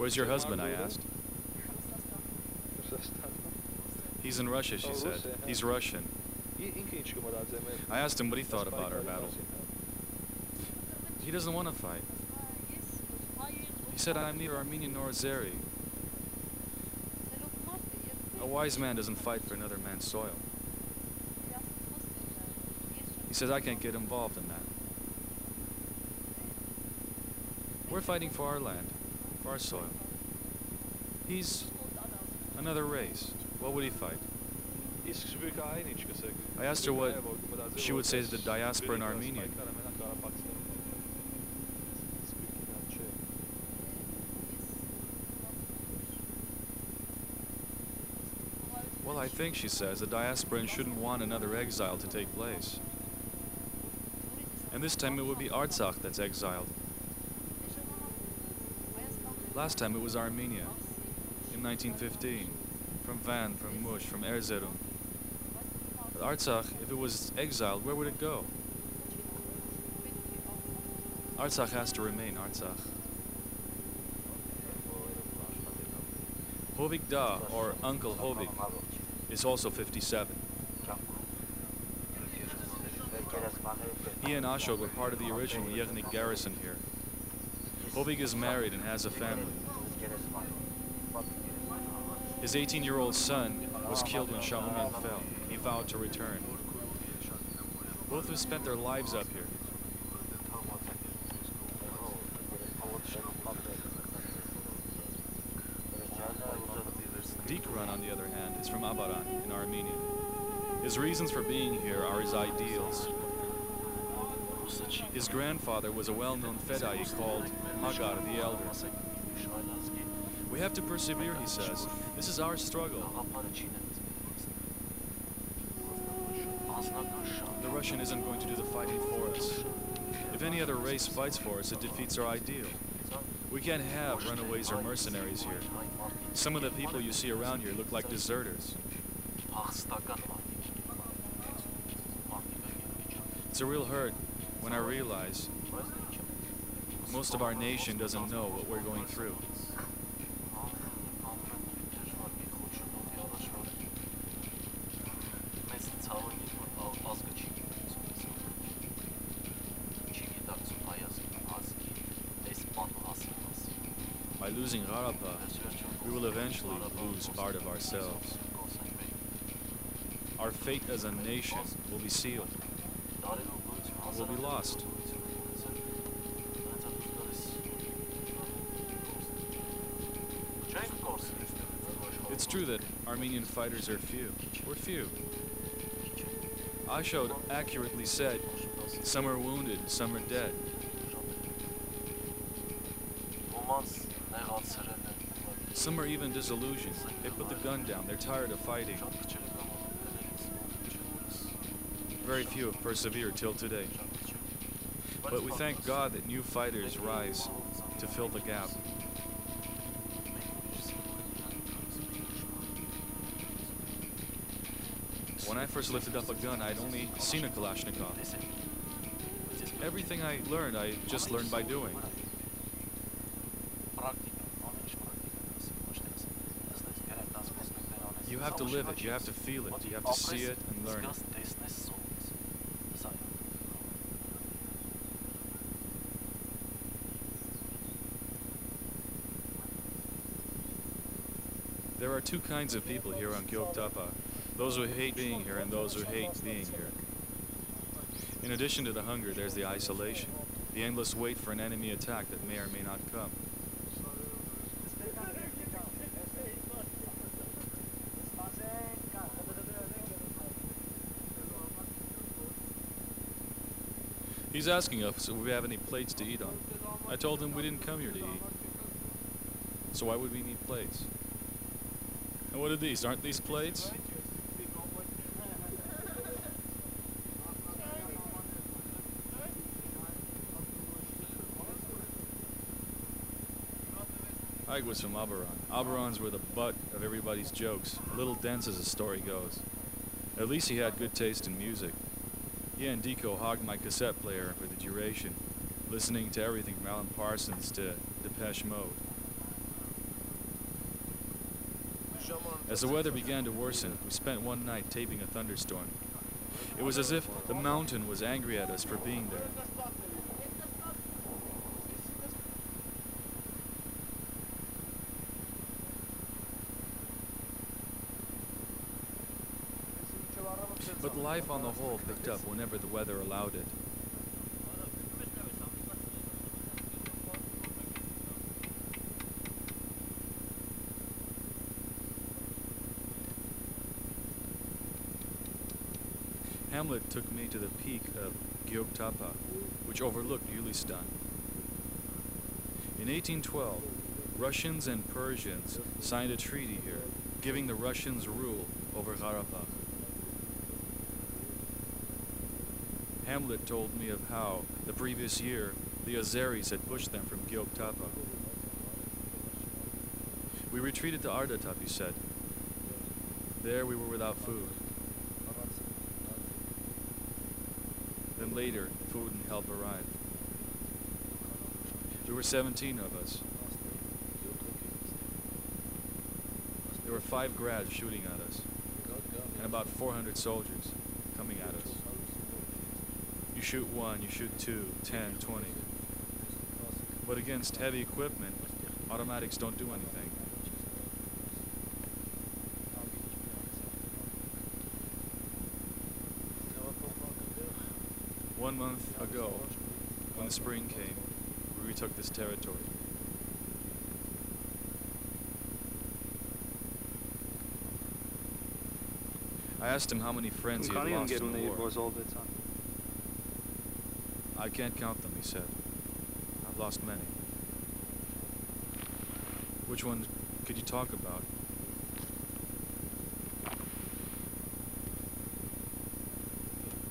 Where's your husband, I asked. He's in Russia, she said. He's Russian. I asked him what he thought about our battle. He doesn't want to fight. He said, I'm neither Armenian nor Azeri. A wise man doesn't fight for another man's soil. He says, I can't get involved in that. We're fighting for our land, for our soil. He's another race. What would he fight? I asked her what she would say to the diaspora in Armenia. Well, I think, she says, the diasporan shouldn't want another exile to take place. And this time it would be Artsakh that's exiled. Last time it was Armenia, in 1915, from Van, from Mush, from Erzurum. But Artsakh, if it was exiled, where would it go? Artsakh has to remain Artsakh. Hovik Da, or Uncle Hovik, is also 57. He and Ashok were part of the original Եղնիկ garrison here. Hovik is married and has a family. His 18-year-old son was killed when Shaumian fell. He vowed to return. Both have spent their lives up here. Dikran, on the other hand, is from Abaran in Armenia. His reasons for being here are his ideals. His grandfather was a well-known Fedai called Hagar the Elder. We have to persevere, he says. This is our struggle. The Russian isn't going to do the fighting for us. If any other race fights for us, it defeats our ideal. We can't have runaways or mercenaries here. Some of the people you see around here look like deserters. It's a real hurt when I realize most of our nation doesn't know what we're going through. By losing Gharapa, we will eventually lose part of ourselves. Our fate as a nation will be sealed. Will be lost. It's true that Armenian fighters are few. We're few. Ashok accurately said, some are wounded, some are dead. Some are even disillusioned. They put the gun down. They're tired of fighting. Very few have persevered till today. But we thank God that new fighters rise to fill the gap. When I first lifted up a gun, I'd only seen a Kalashnikov. Everything I learned, I just learned by doing. You have to live it, you have to feel it, you have to see it and learn it. There are two kinds of people here on Gyoktapa, those who hate being here and those who hate being here. In addition to the hunger, there's the isolation, the endless wait for an enemy attack that may or may not come. He's asking us if we have any plates to eat on. I told him we didn't come here to eat. So why would we need plates? And what are these? Aren't these plates? Ike was from Abaran. Abarans were the butt of everybody's jokes, a little dense as the story goes. At least he had good taste in music. He and Deco hogged my cassette player for the duration, listening to everything from Alan Parsons to Depeche Mode. As the weather began to worsen, we spent one night taping a thunderstorm. It was as if the mountain was angry at us for being there. But life on the whole picked up whenever the weather allowed it. Hamlet took me to the peak of Göktapa, which overlooked Gulistan. In 1812, Russians and Persians signed a treaty here, giving the Russians rule over Karabakh. Hamlet told me of how, the previous year, the Azeris had pushed them from Göktapa. We retreated to Ardatap, he said. There we were without food. Then later, food and help arrived. There were 17 of us. There were 5 grads shooting at us, and about 400 soldiers coming at us. You shoot 1, you shoot 2, 10, 20. But against heavy equipment, automatics don't do anything. One month ago, when the spring came, we retook this territory. I asked him how many friends he had lost in the war. I can't count them, he said. I've lost many. Which one could you talk about?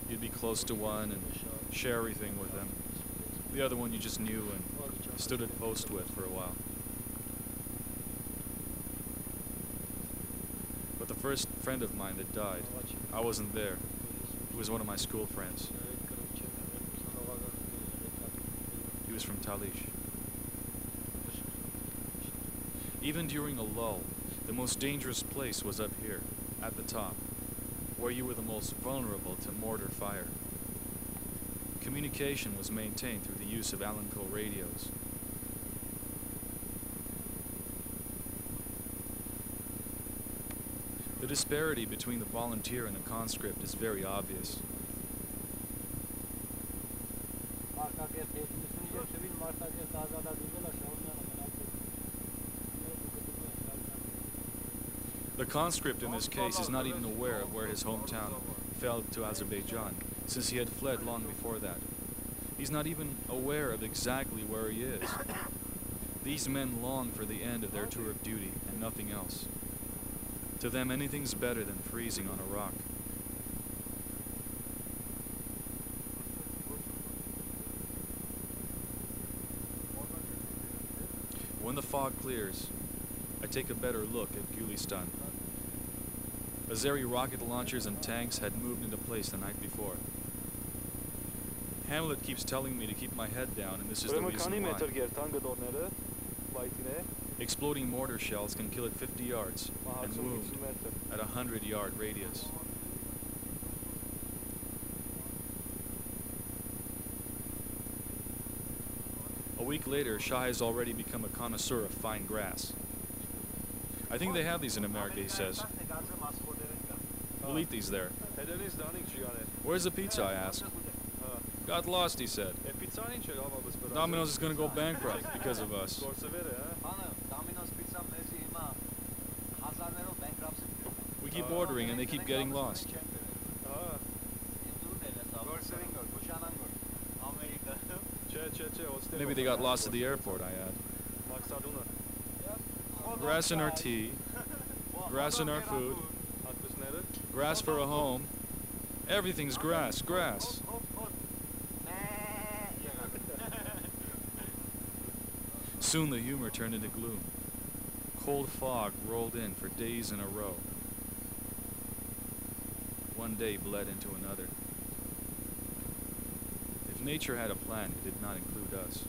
You'd be close to one and share everything with them. The other one you just knew and stood at post with for a while. But the first friend of mine that died, I wasn't there. He was one of my school friends. He was from Talish. Even during a lull, the most dangerous place was up here, at the top, where you were the most vulnerable to mortar fire. Communication was maintained through the use of Alanco radios. The disparity between the volunteer and the conscript is very obvious. The conscript in this case is not even aware of where his hometown fell to Azerbaijan, since he had fled long before that. He's not even aware of exactly where he is. These men long for the end of their tour of duty and nothing else. To them, anything's better than freezing on a rock. When the fog clears, I take a better look at Gulistan. Azeri rocket launchers and tanks had moved into place the night before. Hamlet keeps telling me to keep my head down, and this is the reason why. Exploding mortar shells can kill at 50 yards and wound at a 100-yard radius. A week later, Shah has already become a connoisseur of fine grass. I think they have these in America, he says. We'll eat these there. Where's the pizza, I asked. Got lost, he said. Domino's is going to go bankrupt because of us. We keep ordering and they keep getting lost. Maybe they got lost at the airport, I add. Grass in our tea, grass in our food, grass for a home. Everything's grass, grass. Soon the humor turned into gloom. Cold fog rolled in for days in a row. One day bled into another. If nature had a plan, it did not include us.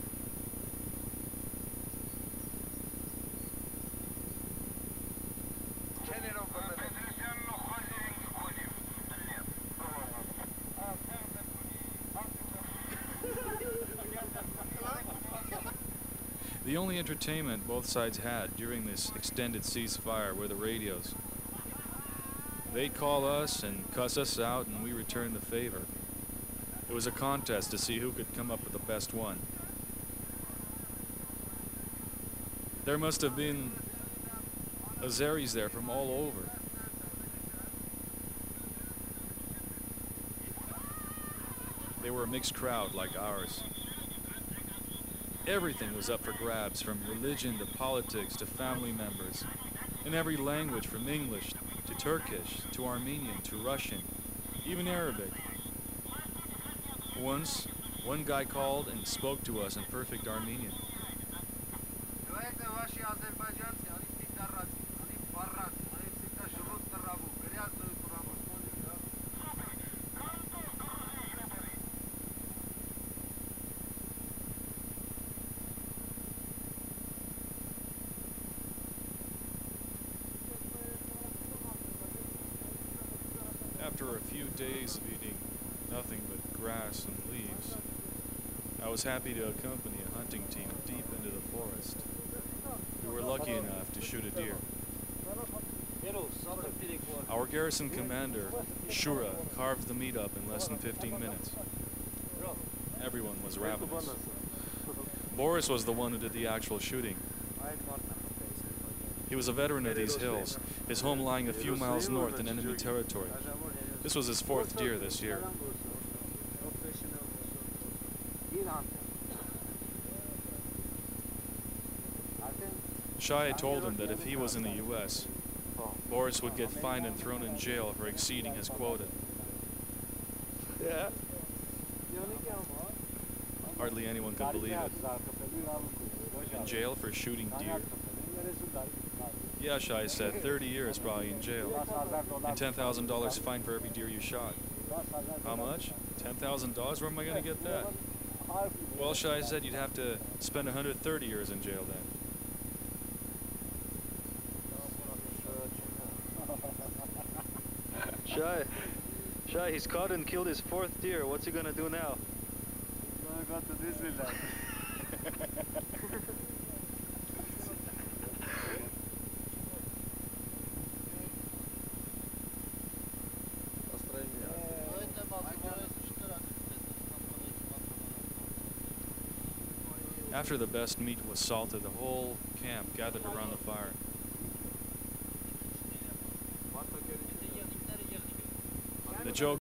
The only entertainment both sides had during this extended ceasefire were the radios. They'd call us and cuss us out, and we returned the favor. It was a contest to see who could come up with the best one. There must have been Azeris there from all over. They were a mixed crowd like ours. Everything was up for grabs, from religion to politics to family members, in every language from English to Turkish to Armenian to Russian, even Arabic. Once, one guy called and spoke to us in perfect Armenian. After a few days of eating nothing but grass and leaves, I was happy to accompany a hunting team deep into the forest. We were lucky enough to shoot a deer. Our garrison commander, Shura, carved the meat up in less than 15 minutes. Everyone was ravenous. Boris was the one who did the actual shooting. He was a veteran of these hills, his home lying a few miles north in enemy territory. This was his 4th deer this year. Shai told him that if he was in the U.S., Boris would get fined and thrown in jail for exceeding his quota. Yeah. Hardly anyone could believe it. In jail for shooting deer? Yeah, Shai said, 30 years probably in jail. And $10,000 fine for every deer you shot. How much? $10,000? Where am I going to get that? Well, Shai said you'd have to spend 130 years in jail then. Shai, he's caught and killed his 4th deer. What's he gonna do now? He's gonna go to Disneyland. After the best meat was salted, the whole camp gathered around the fire. The joke